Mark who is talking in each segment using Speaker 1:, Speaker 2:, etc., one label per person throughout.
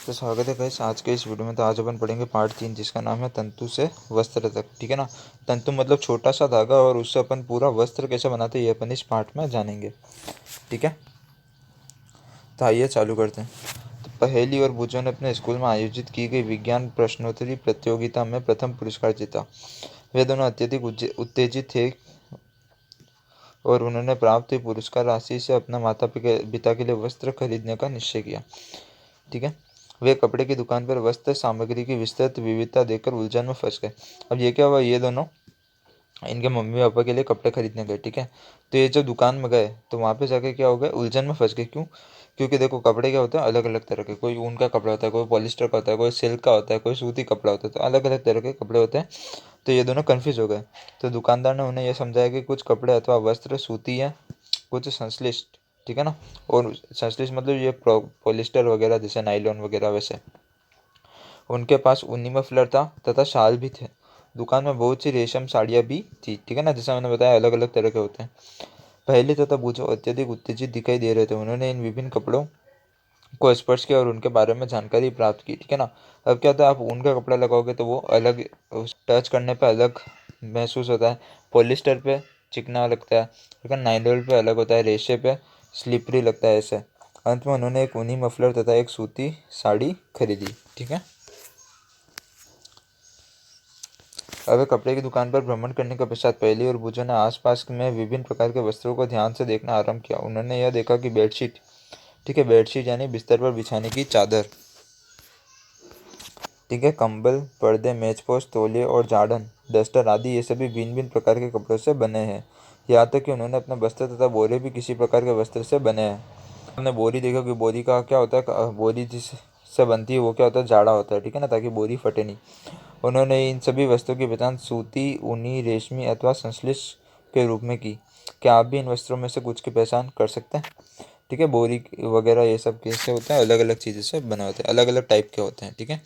Speaker 1: तो स्वागत है गाइस आज के इस वीडियो में। तो आज अपन पढ़ेंगे पार्ट 3 जिसका नाम है तंतु से वस्त्र तक। ठीक है ना। तंतु मतलब छोटा सा धागा और उससे अपन पूरा वस्त्र कैसे बनाते हैं ये अपन इस पार्ट में जानेंगे। ठीक है, तो आइए चालू करते हैं। तो पहेली और भुजो ने अपने स्कूल में आयोजित की गई विज्ञान प्रश्नोत्तरी प्रतियोगिता में प्रथम पुरस्कार जीता। वे दोनों अत्यधिक उत्तेजित थे और उन्होंने प्राप्त हुई पुरस्कार राशि से अपना माता पिता के लिए वस्त्र खरीदने का निश्चय किया। ठीक है, वे कपड़े की दुकान पर वस्त्र सामग्री की विस्तृत विविधता देखकर उलझन में फंस गए। अब ये क्या हुआ, ये दोनों इनके मम्मी पापा के लिए कपड़े खरीदने गए। ठीक है, तो ये जब दुकान में गए तो वहाँ पे जाके क्या हो गया, उलझन में फंस गए। क्यों? क्योंकि देखो कपड़े क्या होते हैं अलग अलग तरह के, कोई ऊन का कपड़ा होता है, कोई पॉलिस्टर का होता है, कोई सिल्क का होता है, कोई सूती कपड़ा होता है, तो अलग अलग तरह के कपड़े होते हैं। तो ये दोनों कन्फ्यूज हो गए। तो दुकानदार ने उन्हें यह समझाया कि कुछ कपड़े अथवा वस्त्र सूती है, कुछ संश्लिष्ट। ठीक है ना। और संश्लिष्ट मतलब ये पॉलिस्टर वगैरह जैसे नाइलॉन वगैरह वैसे। उनके पास ऊनी मफलर था तथा शाल भी थे। दुकान में बहुत सी रेशम साड़ियाँ भी थी। ठीक है ना, जैसा मैंने बताया अलग अलग तरह के होते हैं। पहले तथा बूझो अत्यधिक उत्तेजित दिखाई दे रहे थे। उन्होंने इन विभिन्न कपड़ों को स्पर्श किया और उनके बारे में जानकारी प्राप्त की। ठीक है ना। अब क्या होता है, आप ऊन का कपड़ा लगाओगे तो वो अलग, टच करने पे अलग महसूस होता है। पॉलिस्टर पे चिकना लगता है, ठीक है। नाइलॉन पे अलग होता है, रेशे पे स्लिपरी लगता है ऐसे। अंत में उन्होंने एक ऊनी मफलर तथा एक सूती साड़ी खरीदी। ठीक है। अब कपड़े की दुकान पर भ्रमण करने के पश्चात पहली और बूझो ने आसपास में विभिन्न प्रकार के वस्त्रों को ध्यान से देखना आरंभ किया। उन्होंने यह देखा कि बेडशीट, ठीक है, बेडशीट यानी बिस्तर पर बिछाने की चादर, ठीक है, कंबल, पर्दे, मेजपोश, तौलिए और झाड़न, डस्टर आदि ये सभी भिन्न भिन्न प्रकार के कपड़ों से बने हैं। यहाँ तक कि उन्होंने अपने बस्तर तथा बोरे भी किसी प्रकार के वस्त्र से बने हैं। हमने बोरी देखा कि बोरी का क्या होता है, बोरी जिससे बनती है वो क्या होता है, जाड़ा होता है। ठीक है ना, ताकि बोरी फटे नहीं। उन्होंने इन सभी वस्त्रों की पहचान सूती, ऊनी, रेशमी अथवा संश्लिष्ट के रूप में की। क्या आप भी इन वस्त्रों में से कुछ की पहचान कर सकते हैं? ठीक है, बोरी वगैरह ये सब कैसे होते हैं, अलग अलग चीज़ों से बने होते हैं, अलग अलग टाइप के होते हैं। ठीक है,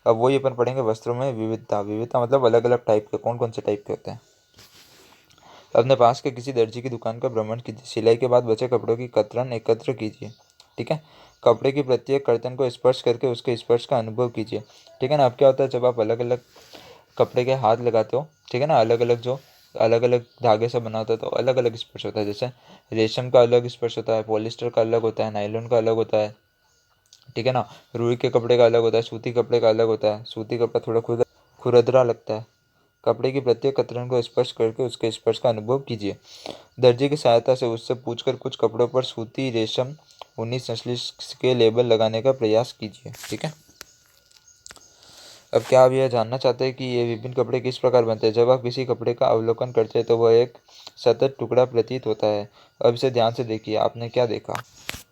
Speaker 1: अब वही अपन पढ़ेंगे वस्त्रों में विविधता। विविधता मतलब अलग अलग टाइप के, कौन कौन से टाइप के होते हैं। अपने पास के किसी दर्जी की दुकान का भ्रमण कीजिए। सिलाई के बाद बचे कपड़ों की कतरन एकत्र कीजिए। ठीक है, कपड़े की प्रत्येक कर्तन को स्पर्श करके उसके स्पर्श का अनुभव कीजिए। ठीक है ना। अब क्या होता है, जब आप अलग अलग कपड़े के हाथ लगाते हो, ठीक है ना, अलग अलग जो अलग अलग धागे से बना होता है तो अलग अलग स्पर्श होता है। जैसे रेशम का अलग स्पर्श होता है, पॉलिस्टर का अलग होता है, नायलॉन का अलग होता है। ठीक है ना। रुई के कपड़े का अलग होता है, सूती कपड़े का अलग होता है। सूती कपड़ा थोड़ा खुरदरा लगता है। कपड़े की प्रत्येक कतरन को स्पर्श करके उसके स्पर्श का अनुभव कीजिए। दर्जी की सहायता से उससे पूछकर कुछ कपड़ों पर सूती, रेशम, ऊनी, संश्लिष्ट के लेबल लगाने का प्रयास कीजिए। ठीक है। अब क्या आप यह जानना चाहते हैं कि ये विभिन्न कपड़े किस प्रकार बनते हैं? जब आप किसी कपड़े का अवलोकन करते हैं तो वह एक सतत टुकड़ा प्रतीत होता है। अब इसे ध्यान से देखिए, आपने क्या देखा।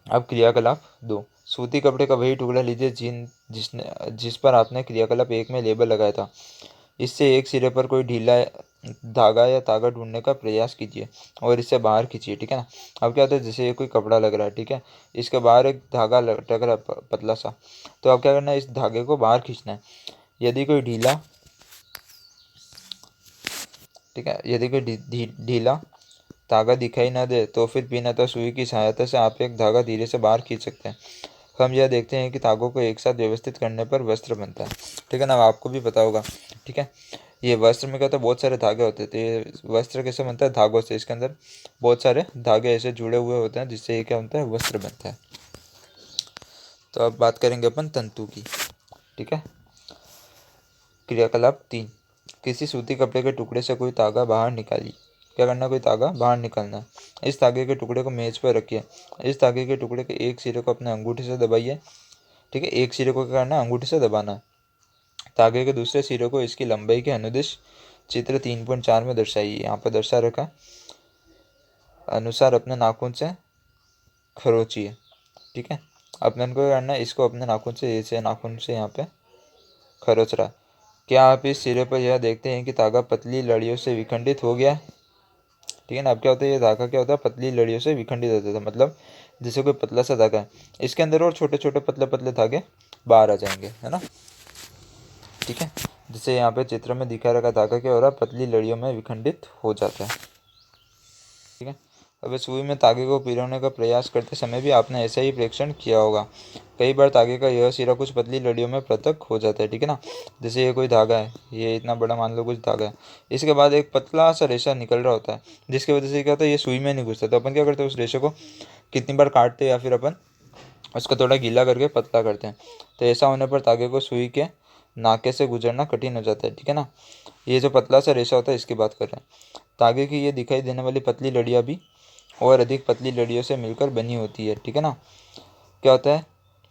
Speaker 1: अब क्रियाकलाप 2। सूती कपड़े का वही टुकड़ा लीजिए जिस पर आपने क्रियाकलाप 1 में लेबल लगाया था। इससे एक सिरे पर कोई ढीला धागा या तागा ढूंढने का प्रयास कीजिए और इसे बाहर खींचिए। ठीक है ना। अब क्या होता है, जैसे ये कोई कपड़ा लग रहा है, ठीक है, इसके बाहर एक धागा लटक रहा है पतला सा। तो अब क्या करना है, इस धागे को बाहर खींचना है। यदि कोई ढीला, ठीक है, यदि कोई ढीला धागा दिखाई न दे तो फिर पिन अथवा सुई की सहायता से आप एक धागा धीरे से बाहर खींच सकते हैं। हम यह देखते हैं कि धागों को एक साथ व्यवस्थित करने पर वस्त्र बनता है। ठीक है ना, आपको भी पता होगा। ठीक है, ये वस्त्र में क्या होता है, बहुत सारे धागे होते थे। ये वस्त्र कैसे बनता है, धागों से। इसके अंदर बहुत सारे धागे ऐसे जुड़े हुए होते हैं जिससे ये क्या बनता है, वस्त्र बनता है। तो अब बात करेंगे अपन तंतु की। ठीक है, क्रियाकलाप 3। किसी सूती कपड़े के टुकड़े से कोई धागा बाहर निकालिए। क्या करना, कोई धागा बाहर निकालना है। इस धागे के टुकड़े को मेज पर रखिए। इस धागे के टुकड़े के एक सिरे को अपने अंगूठे से दबाइए। ठीक है, एक सिरे को क्या करना है, अंगूठे से दबाना है। धागे के दूसरे सिरे को इसकी लंबाई के अनुदिश चित्र 3.4 में दर्शाइए। यहाँ पर दर्शा रखा अनुसार अपने नाखून से खरोचिए। ठीक है, अपने को करना है, इसको अपने नाखून से, ऐसे नाखून से यहाँ पे खरोच रहा। क्या आप इस सिरे पर यह देखते हैं कि धागा पतली लड़ियों से विखंडित हो गया? ठीक है ना। अब क्या होता है, ये धागा क्या होता है, पतली लड़ियों से विखंडित होता था। मतलब जैसे कोई पतला सा धागा है, इसके अंदर और छोटे छोटे पतले पतले धागे बाहर आ जाएंगे, है ना। ठीक है, जैसे यहाँ पे चित्र में दिखा रखा धागा क्या हो रहा है, पतली लड़ियों में विखंडित हो जाता है। ठीक है, अब सुई में धागे को पिरोने का प्रयास करते समय भी आपने ऐसा ही परीक्षण किया होगा। कई बार धागे का यह सिरा कुछ पतली लड़ियों में पृथक हो जाता है, ठीक है ना। जैसे ये कोई धागा है, ये इतना बड़ा मान लो कुछ धागा है, इसके बाद एक पतला सा रेशा निकल रहा होता है, जिसकी वजह से क्या होता है, ये सुई में नहीं घुसता। तो अपन क्या करते हैं, उस रेशे को कितनी बार काटते हैं या फिर अपन उसको थोड़ा गीला करके पतला करते हैं। तो ऐसा होने पर धागे को सुई के नाके से गुजरना कठिन हो जाता है, ठीक है ना। ये जो पतला सा रेशा होता है इसकी बात कर रहे हैं। धागे की ये दिखाई देने वाली पतली लड़ियाँ भी और अधिक पतली लड़ियों से मिलकर बनी होती है, ठीक है ना। क्या होता है,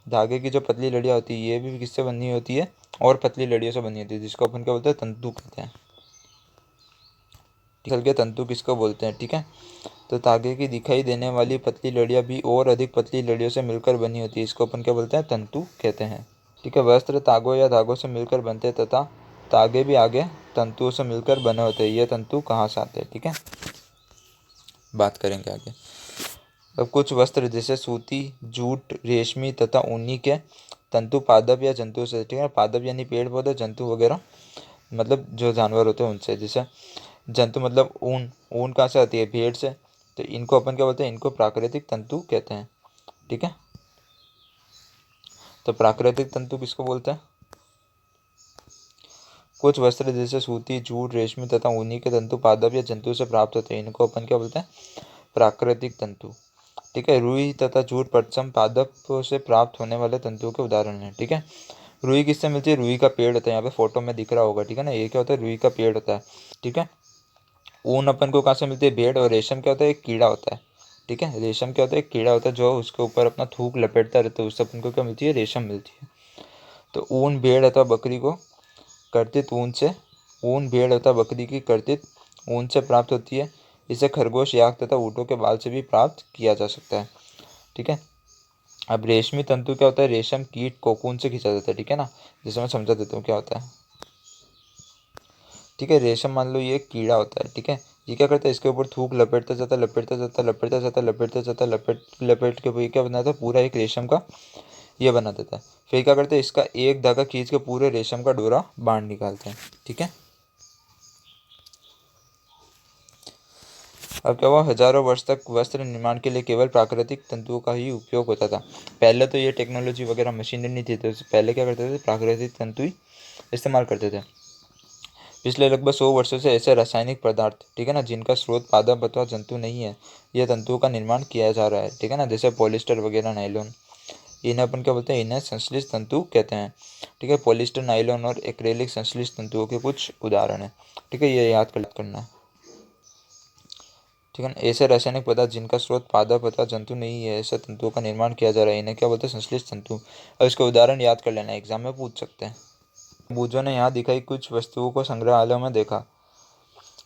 Speaker 1: धागे की जो पतली लड़ियाँ होती है ये भी किससे बनी होती है, और पतली लड़ियों से बनी होती है, जिसको अपन क्या बोलते हैं, तंतु कहते हैं। चल के तंतु किसको बोलते हैं, ठीक है। तो धागे की दिखाई देने वाली पतली लड़ियाँ भी और अधिक पतली लड़ियों से मिलकर बनी होती है, इसको अपन क्या बोलते हैं, तंतु कहते हैं, ठीक है। वस्त्र तागों या धागों से मिलकर बनते हैं तथा धागे भी आगे तंतुओं से मिलकर बने होते हैं। ये तंतु कहाँ से आते हैं, ठीक है, बात करेंगे आगे। अब कुछ वस्त्र जैसे सूती, जूट, रेशमी तथा ऊनी के तंतु पादप या जंतु से, ठीक है। पादप यानी पेड़ पौधे, जंतु वगैरह मतलब जो जानवर होते हैं उनसे। जैसे जंतु मतलब ऊन, ऊन कहाँ से आती है, भेड़ से। तो इनको अपन क्या बोलते हैं, इनको प्राकृतिक तंतु कहते हैं, ठीक है। तो प्राकृतिक तंतु किसको बोलते हैं। कुछ वस्त्र जैसे सूती, जूट, रेशमी तथा ऊनी के तंतु पादप या जंतु से प्राप्त होते हैं, इनको अपन क्या बोलते हैं, प्राकृतिक तंतु, ठीक है। रुई तथा जूट, पटसम, पादप से प्राप्त होने वाले तंतुओं के उदाहरण हैं, ठीक है। रुई किससे मिलती है, रुई का पेड़ होता है, यहाँ पे फोटो में दिख रहा होगा, ठीक है ना। ये क्या होता है, रुई का पेड़ होता है, ठीक है। ऊन अपन को कहाँ से मिलती है, भेड़। और रेशम क्या होता है, एक कीड़ा होता है, ठीक है। रेशम क्या होता है, एक कीड़ा होता है जो उसके ऊपर अपना थूक लपेटता रहता है, उससे अपन को क्या मिलती है, रेशम मिलती है। तो ऊन भेड़ अथवा बकरी को कर्तित ऊन से, ऊन भेड़ अथवा बकरी की कर्तित ऊन से प्राप्त होती है। इसे खरगोश, याक तथा ऊँटों के बाल से भी प्राप्त किया जा सकता है, ठीक है। अब रेशमी तंतु क्या होता है, रेशम कीट कोकून से खींचा जाता है, ठीक है ना। जैसे मैं समझा देता हूँ क्या होता है, ठीक है। रेशम मान लो ये एक कीड़ा होता है, ठीक है। ये क्या करता है, इसके ऊपर थूक लपेटता जाता, लपेटता जाता, लपेटता जाता, लपेटता जाता, लपेट लपेट के फिर क्या बनाता है, पूरा एक रेशम का ये बना देता है। फिर क्या करते हैं, इसका एक धागा खींच के पूरे रेशम का डोरा बांध निकालते हैं, ठीक है। अब क्या हुआ, हजारों वर्ष तक वस्त्र निर्माण के लिए केवल प्राकृतिक तंतुओं का ही उपयोग होता था। पहले तो ये टेक्नोलॉजी वगैरह मशीनरी नहीं थी, तो पहले क्या करते थे, प्राकृतिक तंतु ही इस्तेमाल करते थे। पिछले लगभग 100 वर्षों से ऐसे रासायनिक पदार्थ, ठीक है ना, जिनका स्रोत पादप अथवा जंतु नहीं है, यह तंतुओं का निर्माण किया जा रहा है, ठीक है ना। जैसे पॉलिस्टर वगैरह, नायलॉन, इन्हें अपन क्या बोलते हैं, इन्हें संश्लिष्ट तंतु कहते हैं, ठीक है। पॉलिस्टर, नायलॉन और एक्रेलिक संश्लिष्ट तंतुओं के कुछ उदाहरण हैं, ठीक है। ये याद करना है, ठीक है ना। ऐसे रासायनिक पदार्थ जिनका स्रोत पादप अथवा जंतु नहीं है, ऐसे तंतुओं का निर्माण किया जा रहा है, इन्हें क्या बोलते हैं, संश्लिष्ट तंतु। और इसके उदाहरण याद कर लेना, एग्जाम में पूछ सकते हैं। बूझों ने यहाँ दिखाई कुछ वस्तुओं को संग्रहालयों में देखा।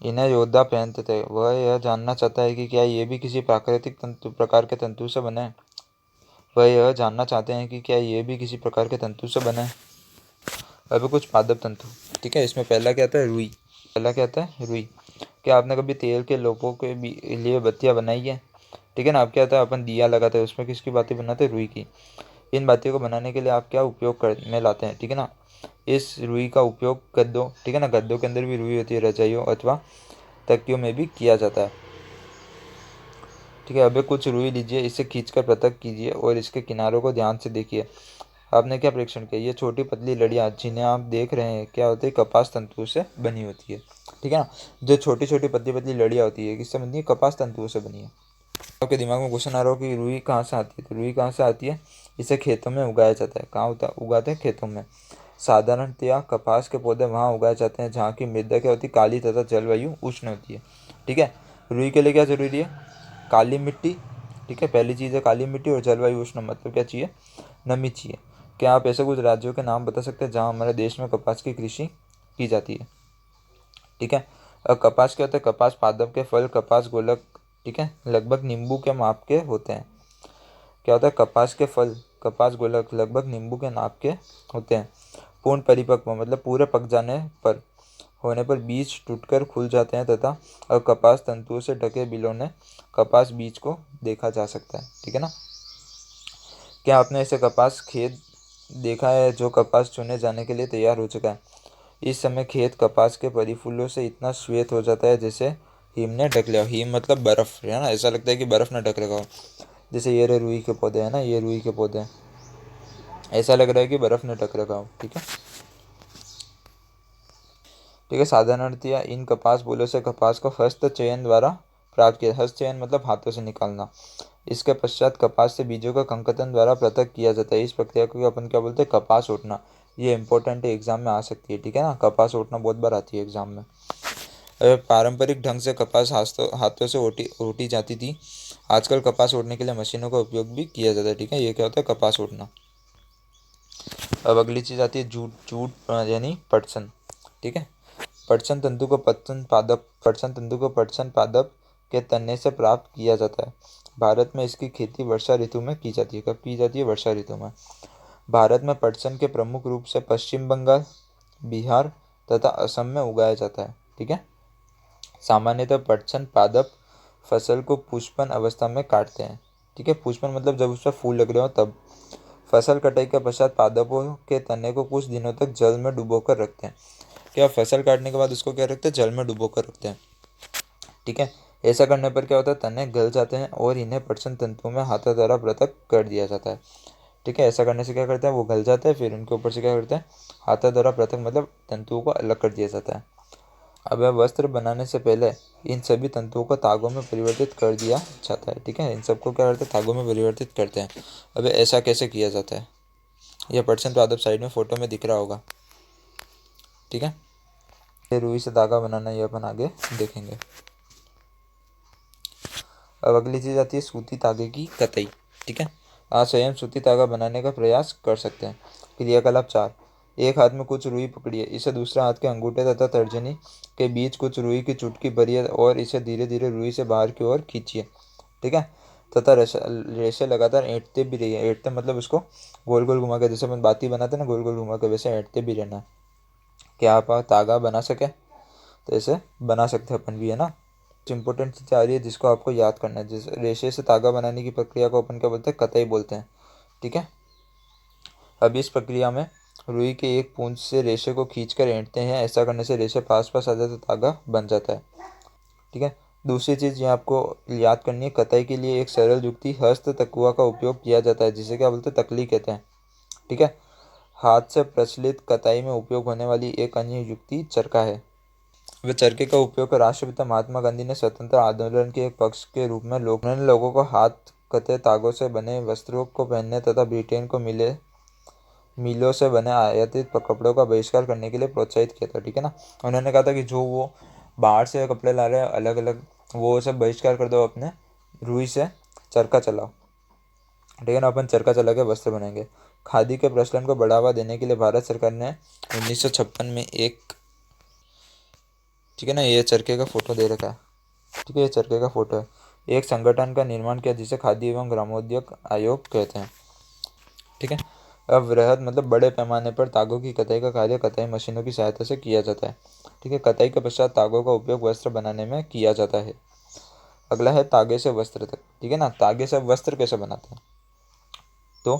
Speaker 1: इन्हें योद्धा पहनते थे। वह यह जानना चाहता है कि क्या ये भी किसी प्राकृतिक तंतु प्रकार के तंतु से बने हैं। वह यह जानना चाहते हैं कि क्या ये भी किसी प्रकार के तंतु से बने हैं। अब कुछ पादप तंतु, ठीक है। इसमें पहला क्या आता है, रुई। पहला क्या आता है, रुई। क्या आपने कभी तेल के लोगों के लिए बत्तियाँ बनाई है, ठीक है ना। अब क्या आता है, अपन दिया लगाते हैं, उसमें किसकी बातें बनाते हैं, रुई की। इन बातियों को बनाने के लिए आप क्या उपयोग कर में लाते हैं, ठीक है ना। इस रुई का उपयोग गद्दों, ठीक है ना, गद्दों के अंदर भी रुई होती है, रजाइयों अथवा तकियों में भी किया जाता है, ठीक है। अबे कुछ रुई लीजिए, इसे खींचकर पृथक कीजिए और इसके किनारों को ध्यान से देखिए। आपने क्या परीक्षण किया, ये छोटी पतली लड़ियाँ जिन्हें आप देख रहे हैं, क्या होती है, कपास तंतुओं से बनी होती है, ठीक है ना। जो छोटी छोटी पतली पतली लड़ियाँ होती है, किससे बनती है, कपास तंतुओं से बनी है। आपके दिमाग में क्वेश्चन आ रहा हो कि रुई कहाँ से आती है, तो रुई कहाँ से आती है, इसे खेतों में उगाया जाता है। कहाँ उगाते हैं, खेतों में। साधारणतया कपास के पौधे वहाँ उगाए जाते हैं जहाँ की मृदा क्या होती है, काली तथा जलवायु उष्ण होती है, ठीक है। रुई के लिए क्या जरूरी है, काली मिट्टी, ठीक है। पहली चीज़ है काली मिट्टी, और जलवायु उष्ण मतलब क्या चाहिए, नमी चाहिए। क्या आप ऐसे कुछ राज्यों के नाम बता सकते हैं जहाँ हमारे देश में कपास की कृषि की जाती है, ठीक है। अब कपास क्या होता है, कपास पादप के फल कपास गोलक, ठीक है, लगभग नींबू के माप के होते हैं। क्या होता है, कपास के फल कपास गोलक लगभग नींबू के नाप के होते हैं। पूर्ण परिपक्व मतलब पूरे पक जाने पर होने पर बीज टूटकर खुल जाते हैं तथा अब कपास तंतुओं से ढके बिलों ने कपास बीज को देखा जा सकता है, ठीक है ना। क्या आपने ऐसे कपास खेत देखा है जो कपास चुने जाने के लिए तैयार हो चुका है। इस समय खेत कपास के परिफूलों से इतना श्वेत हो जाता है जैसे हिम ने ढक लिया। हिम मतलब बर्फ है ना, ऐसा लगता है कि बर्फ ने ढक रखा हो। जैसे ये रहे रुई के पौधे है ना, ये रुई के पौधे, ऐसा लग रहा है कि बर्फ ने ढक रखा हो। ठीक है, ठीक है। साधारणतया इन कपास फूलों से कपास को हस्त चयन द्वारा प्राप्त किया। हस्त चयन मतलब हाथों से निकालना। इसके पश्चात कपास से बीजों का कंकतन द्वारा पृथक किया जाता है। इस प्रक्रिया को अपन क्या बोलते हैं, कपास ओटना। ये इंपॉर्टेंट है, एग्जाम में आ सकती है। ठीक है ना, कपास ओटना बहुत बार आती है एग्जाम में। पारंपरिक ढंग से कपास हाथों से ओटी जाती थी। आजकल कपास ओटने के लिए मशीनों का उपयोग भी किया जाता है। ठीक है, ये क्या होता है, कपास ओटना। अब अगली चीज़ आती है जूट। जूट यानी पटसन। ठीक है, पटसन तंतु को पटसन पादप के तने से प्राप्त किया जाता है। भारत में इसकी खेती वर्षा ऋतु में की जाती है। कब की जाती है, वर्षा ऋतु में। भारत में पटसन के प्रमुख रूप से पश्चिम बंगाल, बिहार तथा असम में उगाया जाता है। ठीक है, सामान्यतः पटसन पादप फसल को पुष्पन अवस्था में काटते हैं। ठीक है, पुष्पन मतलब जब उस पर फूल लग रहे हो तब। फसल कटाई के पश्चात पादपों के तने को कुछ दिनों तक जल में डुबोकर रखते हैं। क्या फसल काटने के बाद उसको क्या रखते हैं, जल में डुबोकर रखते हैं। ठीक है, ऐसा करने पर क्या होता है, तने गल जाते हैं और इन्हें पटसन तंतुओं में हाथों द्वारा पृथक कर दिया जाता है। ठीक है, ऐसा करने से क्या करते हैं, वो गल जाते हैं, फिर उनके ऊपर से क्या करते हैं, हाथों द्वारा पृथक मतलब तंतुओं को अलग कर दिया जाता है। अब यह वस्त्र बनाने से पहले इन सभी तंतुओं को तागों में परिवर्तित कर दिया जाता है। ठीक है, इन सबको क्या करते हैं, तागों में परिवर्तित करते हैं। अब ऐसा कैसे किया जाता है, यह पटसन तो आदब साइड में फोटो में दिख रहा होगा। ठीक है, ये रुई से धागा बनाना, ये अपन आगे देखेंगे। अब अगली चीज़ आती है सूती धागे की कताई। ठीक है, आप स्वयं सूती धागा बनाने का प्रयास कर सकते हैं। क्रियाकलाप 4। एक हाथ में कुछ रुई पकड़िए, इसे दूसरे हाथ के अंगूठे तथा तर्जनी के बीच कुछ रुई की चुटकी भरिए और इसे धीरे धीरे रुई से बाहर की ओर खींचिए। ठीक है, तथा रेशे लगातार ऐंठते भी रहिए। ऐंठते मतलब उसको गोल गोल घुमा के, जैसे अपन बाती बनाते हैं ना गोल गोल घुमा के, वैसे ऐंठते भी रहना। क्या आप धागा बना सके, तो ऐसे बना सकते हैं अपन भी, है ना। कुछ इंपॉर्टेंट चीज़ें आ रही है जिसको आपको याद करना है। जैसे रेशे से धागा बनाने की प्रक्रिया को अपन क्या बोलते हैं, कताई बोलते हैं। ठीक है, अब इस प्रक्रिया में रुई के एक पूंछ से रेशे को खींचकर ऐंठते हैं। ऐसा करने से रेशे पास पास आ जाते, तो धागा बन जाता है। ठीक है, दूसरी चीज़ ये आपको याद करनी है, कताई के लिए एक सरल युक्ति हस्त तकुआ का उपयोग किया जाता है, जिसे क्या बोलते हैं, तकली कहते हैं। ठीक है, हाथ से प्रचलित कताई में उपयोग होने वाली एक अन्य युक्ति चरखा है। वे चरखे का उपयोग राष्ट्रपिता महात्मा गांधी ने स्वतंत्र आंदोलन के एक पक्ष के रूप में उन्होंने लोगों को हाथ कते तागों से बने वस्त्रों को पहनने तथा ब्रिटेन को मिले मिलों से बने आयातित कपड़ों का बहिष्कार करने के लिए प्रोत्साहित किया था। ठीक है ना, उन्होंने कहा था कि जो वो बाहर से कपड़े ला रहे हैं अलग अलग, वो सब बहिष्कार कर दो, अपने रुई से चरखा चलाओ। ठीक है ना, अपन चरखा चला के वस्त्र बनाएंगे। खादी के प्रचलन को बढ़ावा देने के लिए भारत सरकार ने 1956 में एक, ठीक है ना, ये चरखे का फोटो दे रखा है। ठीक है, ये चरखे का फोटो है, एक संगठन का निर्माण किया जिसे खादी एवं ग्रामोद्योग आयोग कहते हैं। ठीक है, अब वृहद मतलब बड़े पैमाने पर तागों की कताई का कार्य कताई मशीनों की सहायता से किया जाता है। ठीक है, कताई के पश्चात तागों का उपयोग वस्त्र बनाने में किया जाता है। अगला है तागे से वस्त्र तक। ठीक है ना, तागे से वस्त्र कैसे बनाते हैं, तो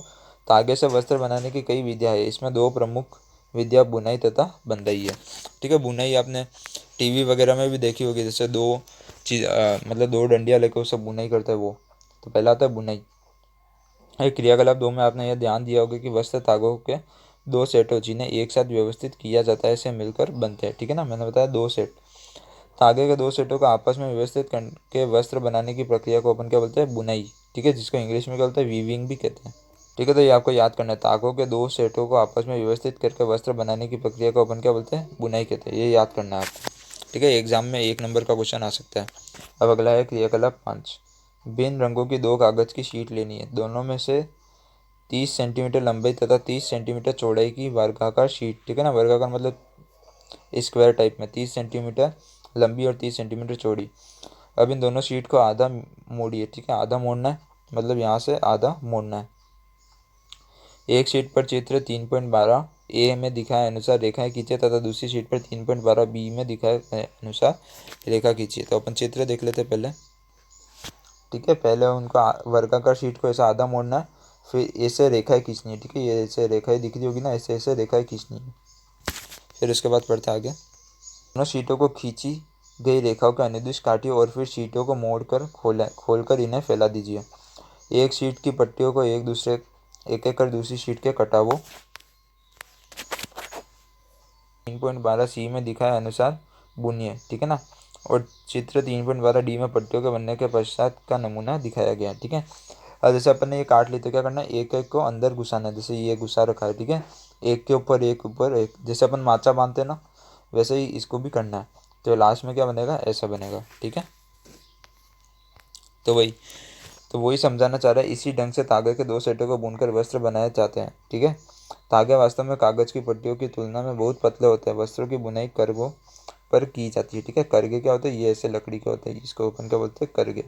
Speaker 1: तागे से वस्त्र बनाने की कई विधियाँ है। इसमें दो प्रमुख विद्या बुनाई तथा बंदाई है। ठीक है, बुनाई आपने टीवी वगैरह में भी देखी होगी, जैसे दो चीज मतलब दो डंडियाँ लेकर उससे बुनाई करता है वो, तो पहला आता है बुनाई। एक क्रियाकलाप 2 में आपने यह ध्यान दिया होगा कि वस्त्र तागों के दो सेटों जिन्हें एक साथ व्यवस्थित किया जाता है से मिलकर बनते हैं। ठीक है ना, मैंने बताया दो सेट, धागे के दो सेटों को आपस में व्यवस्थित करके वस्त्र बनाने की प्रक्रिया को अपन क्या बोलते हैं, बुनाई। ठीक है, जिसको इंग्लिश में क्या बोलते हैं, वीविंग भी कहते हैं। ठीक है, तो ये आपको याद करना है, तागों के दो सेटों को आपस में व्यवस्थित करके वस्त्र बनाने की प्रक्रिया को अपन क्या बोलते हैं, बुनाई कहते हैं। ये याद करना है आपको। ठीक है, एग्जाम में 1 नंबर का क्वेश्चन आ सकता है। अब अगला है क्रियाकलाप 5। भिन्न रंगों की दो कागज की शीट लेनी है, दोनों में से 30 सेंटीमीटर लंबाई तथा 30 सेंटीमीटर चौड़ाई की वर्गाकार शीट। ठीक है ना, वर्गाकार मतलब स्क्वायर टाइप में, 30 सेंटीमीटर लंबी और 30 सेंटीमीटर चौड़ी। अब इन दोनों शीट को आधा मोड़िए। ठीक है, आधा मोड़ना है मतलब यहाँ से आधा मोड़ना है। एक शीट पर चित्र 3.12 ए में दिखाए अनुसार रेखाएं खींचे तथा दूसरी शीट पर 3.12 बी में दिखाए अनुसार रेखा खींचिए। तो अपन चित्र देख लेते हैं पहले। ठीक है, पहले उनको वर्गाकार शीट को ऐसा आधा मोड़ना है, फिर ऐसे रेखाएं खींचनी है। ठीक है, ये ऐसे रेखाएं दिख रही होगी ना, ऐसे ऐसे रेखाएं खींचनी है। फिर उसके बाद पढ़ते आगे। दोनों शीटों को खींची गई रेखाओं के अनुदिश काटिए और फिर शीटों को मोड़कर खोलकर इन्हें फैला दीजिए। एक शीट की पट्टियों को एक एक कर दूसरी शीट के कटावों 3.12 सी में दिखाए अनुसार बुनिए, ठीक है ना। और चित्र 3.12 डी में पट्टियों के बनने के पश्चात का नमूना दिखाया गया, ठीक है। अब जैसे अपन ने ये काट ली तो क्या करना है, एक एक को अंदर घुसाना है। जैसे ये घुसा रखा है, ठीक है, एक के ऊपर एक, जैसे अपन माचा बांधते हैं ना, वैसे ही इसको भी करना है। तो लास्ट में क्या बनेगा, ऐसा बनेगा, ठीक है। तो वही समझाना चाह रहा है। इसी ढंग से तागे के दो सेटों को बुनकर वस्त्र बनाए जाते हैं, ठीक है। तागे वास्तव में कागज की पट्टियों की तुलना में बहुत पतले होते हैं। वस्त्रों की बुनाई करगों पर की जाती है, ठीक है। करगे क्या होते हैं, ये ऐसे लकड़ी के होते हैं, इसको अपन क्या बोलते हैं, करगे।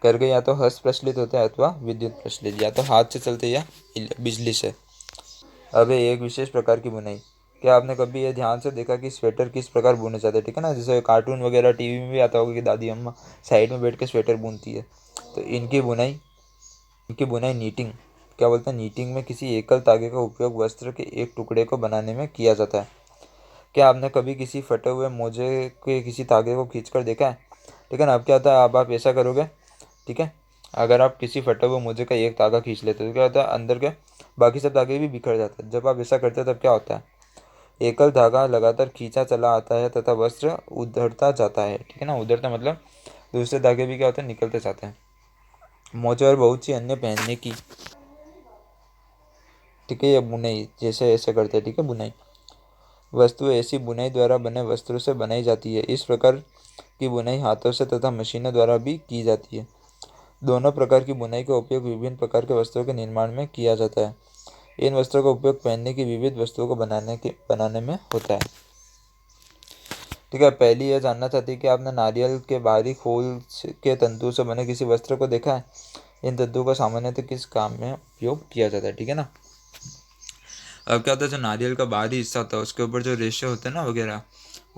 Speaker 1: करगे या तो हस्त प्रचलित होते हैं अथवा विद्युत प्रचलित, या तो हाथ से चलते या बिजली से। अब एक विशेष प्रकार की बुनाई। क्या आपने कभी ये ध्यान से देखा कि स्वेटर किस प्रकार बुने जाते हैं, ठीक है ना। जैसे कार्टून वगैरह टीवी में भी आता होगा कि दादी अम्मा साइड में बैठ के स्वेटर बुनती है। तो इनकी बुनाई नीटिंग, क्या बोलते हैं, नीटिंग में किसी एकल धागे का उपयोग वस्त्र के एक टुकड़े को बनाने में किया जाता है। क्या आपने कभी किसी फटे हुए मोजे के किसी धागे को खींचकर देखा है, ठीक है ना। अब क्या होता है, अब आप ऐसा करोगे, ठीक है। अगर आप किसी फटे हुए मोजे का एक धागा खींच लेते हो तो क्या होता है, अंदर के बाकी सब धागे भी बिखर जाते हैं। जब आप ऐसा करते हो तब क्या होता है, एकल धागा लगातार खींचा चला आता है तथा वस्त्र उधड़ता जाता है, ठीक है ना। उधड़ता मतलब दूसरे धागे भी क्या होते हैं, निकलते जाते हैं। मोजे और बहुत सी अन्य पहनने की, ठीक है, ये बुनाई जैसे ऐसे करते हैं, ठीक है, बुनाई वस्तु ऐसी बुनाई द्वारा बने वस्त्रों से बनाई जाती है। इस प्रकार की बुनाई हाथों से तथा मशीनों द्वारा भी की जाती है। दोनों प्रकार की बुनाई का उपयोग विभिन्न प्रकार के वस्त्रों के निर्माण में किया जाता है। इन वस्त्रों का उपयोग पहनने की विविध वस्तुओं को बनाने में होता है, ठीक है। पहली यह जानना चाहती है कि आपने नारियल के बाहरी खोल के तंतुओं से बने किसी वस्त्र को देखा है। इन तंतुओं का सामान्यतः किस काम में उपयोग किया जाता है, ठीक है ना। अब क्या होता है, जो नारियल का बाहरी हिस्सा होता है उसके ऊपर जो रेशे होते हैं ना वगैरह,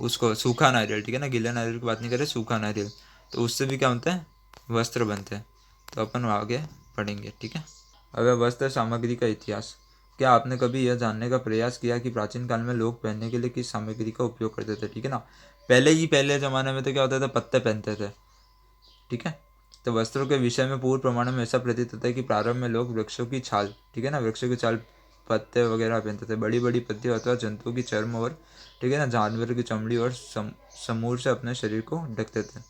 Speaker 1: उसको सूखा नारियल, ठीक है ना, गीले नारियल की बात नहीं करें, सूखा नारियल, तो उससे भी क्या होता है, वस्त्र बनते हैं। तो अपन आगे पढ़ेंगे, ठीक है। अब वस्त्र सामग्री का इतिहास। क्या आपने कभी यह जानने का प्रयास किया कि प्राचीन काल में लोग पहनने के लिए किस सामग्री का उपयोग करते थे, ठीक है ना। पहले ज़माने में तो क्या होता था, पत्ते पहनते थे, ठीक है। तो वस्त्रों के विषय में पूर्व प्रमाणों में ऐसा प्रतीत होता है कि प्रारंभ में लोग वृक्षों की छाल, ठीक है ना, वृक्षों की छाल, पत्ते वगैरह पहनते थे। बड़ी बड़ी पत्तियों अथवा जंतुओं की चर्म और, ठीक है ना, जानवर की चमड़ी और समूर से अपने शरीर को ढकते थे।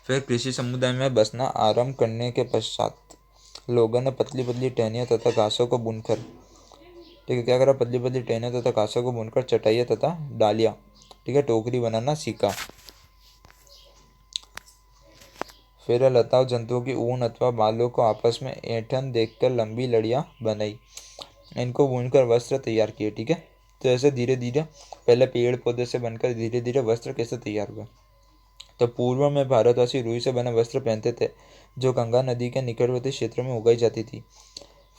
Speaker 1: फिर कृषि समुदाय में बसना आरंभ करने के पश्चात लोगों ने पतली पतली टहनियों तथा घासों को बुनकर, ठीक है, क्या करा, पतली पतली टहनियों तथा घासों को बुनकर चटाइयाँ तथा डालियाँ, ठीक है, टोकरी बनाना सीखा। फिर लताओं जंतुओं की ऊन अथवा बालों को आपस में ऐंठन देखकर लंबी लड़ियाँ बनाई, इनको बुनकर वस्त्र तैयार किए, ठीक है। तो ऐसे धीरे धीरे पहले पेड़ पौधे से बनकर धीरे धीरे वस्त्र कैसे तैयार हुआ। तो पूर्व में भारतवासी रुई से बने वस्त्र पहनते थे जो गंगा नदी के निकटवर्ती क्षेत्रों में उगाई जाती थी।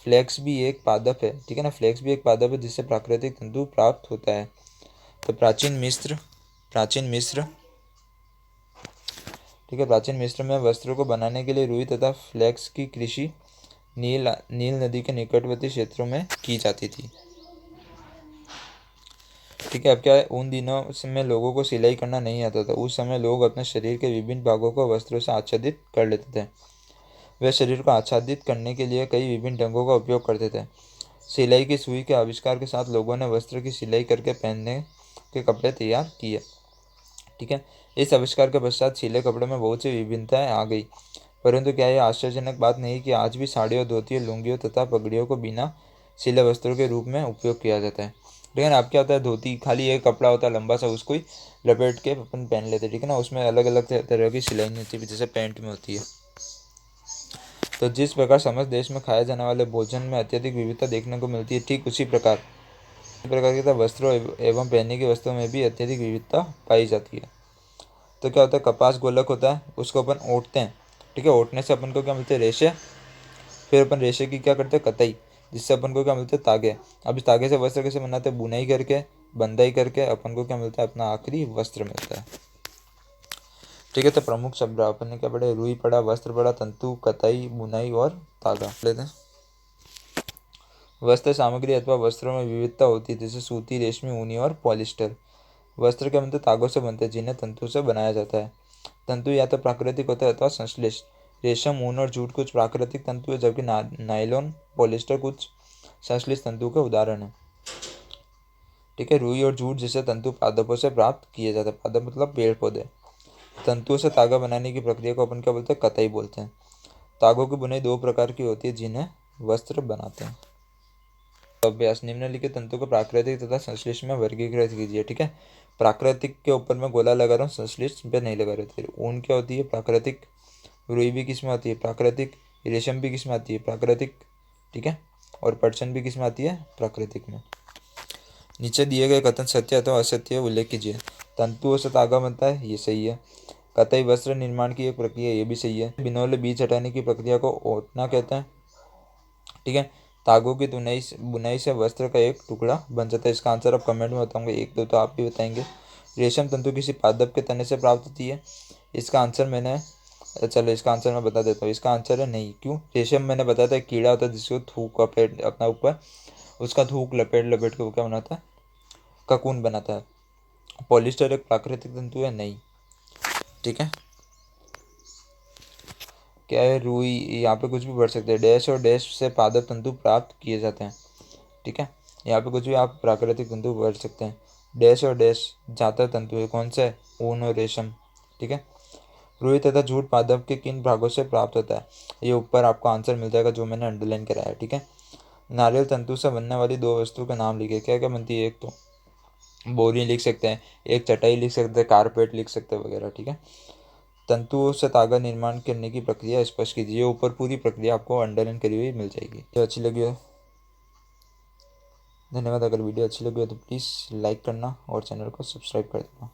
Speaker 1: फ्लेक्स भी एक पादप है, ठीक है ना, फ्लेक्स भी एक पादप है जिससे प्राकृतिक तंतु प्राप्त होता है। तो प्राचीन मिस्र, ठीक है, प्राचीन मिस्र में वस्त्रों को बनाने के लिए रुई तथा फ्लेक्स की कृषि नील नदी के निकटवर्ती क्षेत्रों में की जाती थी, ठीक है। अब क्या है, उन दिनों में लोगों को सिलाई करना नहीं आता था। उस समय लोग अपने शरीर के विभिन्न भागों को वस्त्रों से आच्छादित कर लेते थे। वे शरीर को आच्छादित करने के लिए कई विभिन्न ढंगों का उपयोग करते थे। सिलाई की सुई के आविष्कार के साथ लोगों ने वस्त्र की सिलाई करके पहनने के कपड़े तैयार किए, ठीक है। इस आविष्कार के पश्चात सिले कपड़े में बहुत सी विभिन्नताएं आ गई। परंतु क्या यह आश्चर्यजनक बात नहीं कि आज भी साड़ियों, धोतियों, लुंगियों तथा पगड़ियों को बिना सिले वस्त्रों के रूप में उपयोग किया जाता है। लेकिन अब क्या होता है, धोती खाली एक कपड़ा होता है लंबा सा, उसको ही लपेट के अपन पहन लेते हैं, ठीक है ना। उसमें अलग अलग तरह की सिलाई नहीं होती जैसे पैंट में होती है। तो जिस प्रकार समस्त देश में खाए जाने वाले भोजन में अत्यधिक विविधता देखने को मिलती है, ठीक उसी प्रकार की वस्त्रों एवं पहनने की वस्तुओं में भी अत्यधिक विविधता पाई जाती है। तो क्या होता है, कपास गोलक होता है, उसको अपन ओटते हैं, ठीक है। ओटने से अपन को क्या मिलते हैं, रेशे। फिर अपन रेशे की क्या करते हैं, कतई, जिससे अपन को क्या मिलते हैं, तागे। अब इस तागे से वस्त्र कैसे बनाते हैं, बुनाई करके, बंदाई करके अपन को क्या मिलता है, अपना आखिरी वस्त्र मिलता है, ठीक है। तो प्रमुख शब्द अपन ने क्या पढ़े, रुई पढ़ा, वस्त्र पढ़ा, तंतु, कताई, बुनाई और तागा लेते हैं। वस्त्र सामग्री अथवा वस्त्रों में विविधता होती है जैसे सूती, रेशमी, ऊनी और पॉलिस्टर। वस्त्र के बनते तागों से बनते हैं जिन्हें तंतु से बनाया जाता है। तंतु या तो प्राकृतिक होते हैं अथवा संश्लिष्ट। रेशम, ऊन और जूट कुछ प्राकृतिक तंतु है, जबकि नायलॉन, पॉलिस्टर कुछ संश्लिष्ट तंतु के उदाहरण है। ठीक है। रुई और जूट जैसे तंतु पादपों से प्राप्त किए जाते हैं। पादप मतलब पेड़ पौधे। तंतुओं से तागा बनाने की प्रक्रिया को अपन क्या बोलते हैं? कताई बोलते हैं। तागों की बुनाई दो प्रकार की होती है जिन्हें वस्त्र बनाते हैं। अभ्यास, निम्नलिखित तंतु को प्राकृतिक तथा संश्लिष्ट में वर्गीकृत कीजिए। ठीक है। प्राकृतिक के ऊपर मैं गोला लगा रहा हूँ, संश्लिष्ट पे नहीं लगा रहे। ऊन क्या होती है? प्राकृतिक। रुई भी किस में आती है? प्राकृतिक। रेशम भी किस में आती है? प्राकृतिक। ठीक है। और पटसन भी किस में आती है? प्राकृतिक में। नीचे दिए गए कथन सत्य अथवा असत्य उल्लेख कीजिए। तंतुओं से तागा बनता है, ये सही है। कताई वस्त्र निर्माण की एक प्रक्रिया, ये भी सही है। बिनौले बीज हटाने की प्रक्रिया को ओटना कहते हैं। ठीक है। तागों की बुनाई से वस्त्र का एक टुकड़ा बन जाता है। इसका आंसर आप कमेंट में बताऊंगे, एक दो तो आप भी बताएंगे। रेशम तंतु किसी पादप के तने से प्राप्त होती है। इसका आंसर इसका आंसर मैं बता देता हूँ। इसका आंसर है नहीं। क्यों? रेशम मैंने बताया था, एक कीड़ा होता है जिसको थूक लपेट अपना ऊपर, उसका थूक लपेट लपेट के वो क्या बनाता है? ककून बनाता है। पॉलिस्टर एक प्राकृतिक तंतु है? नहीं। ठीक है। क्या है? रुई, यहाँ पे कुछ भी पढ़ सकते हैं। डैश और डैश से पादप तंतु प्राप्त किए जाते हैं। ठीक है। यहाँ पे कुछ भी आप प्राकृतिक तंतु पढ़ सकते हैं। डैश और डैश जाता तंतु है, कौन सा है? ऊन और रेशम। ठीक है। रुई तथा जूट पादप के किन भागों से प्राप्त होता है? ये ऊपर आपको आंसर मिल जाएगा जो मैंने अंडरलाइन कराया है। ठीक है। नारियल तंतु से बनने वाली दो वस्तुओं के नाम लिखे। क्या क्या बनती है? एक तो बोरी लिख सकते हैं, एक चटाई लिख सकते हैं, कारपेट लिख सकते हैं वगैरह। ठीक है। तंतुओं से तागा निर्माण करने की प्रक्रिया स्पष्ट कीजिए। ऊपर पूरी प्रक्रिया आपको अंडरलाइन करी हुई मिल जाएगी। जो अच्छी लगी हो, धन्यवाद। अगर वीडियो अच्छी लगी हो तो प्लीज़ लाइक करना और चैनल को सब्सक्राइब कर देना।